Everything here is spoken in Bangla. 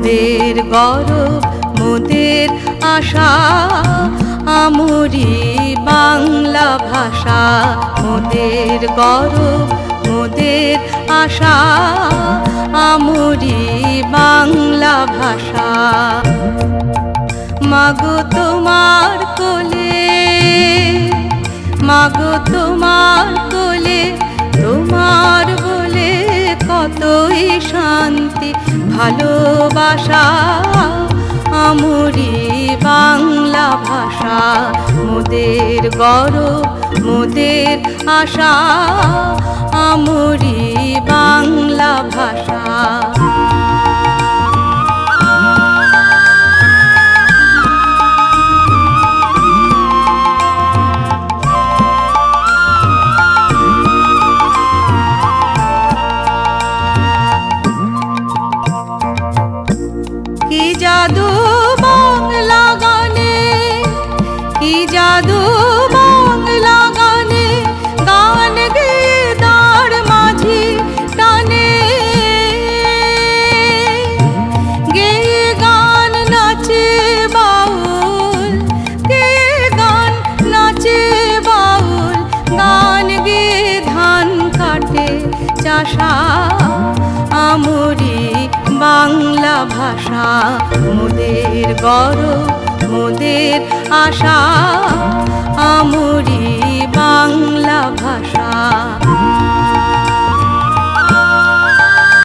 মোদের গৌরব মোদের আশা আমরি বাংলা ভাষা। মোদের গৌরব মোদের আশা আমরি বাংলা ভাষা। মাগো তোমার কোলে, মাগো তোমার কোলে, তোমার বলে কতই শান্তি ভালোবাসা আমরি বাংলা ভাষা। মোদের গৌরব মোদের আশা আমরি বাংলা ভাষা। কি জাদু বাংলা গানে, কি জাদু বাংলা গানে, গান গেয়ে দাঁড় মাঝি টানে। গেয়ে গান নাচে বাউল, গেয়ে গান নাচে বাউল, গান গেয়ে ধান কাটে চাষা আমরি বাংলা ভাষা। মোদের গৌরব মোদের আশা আমরি বাংলা ভাষা।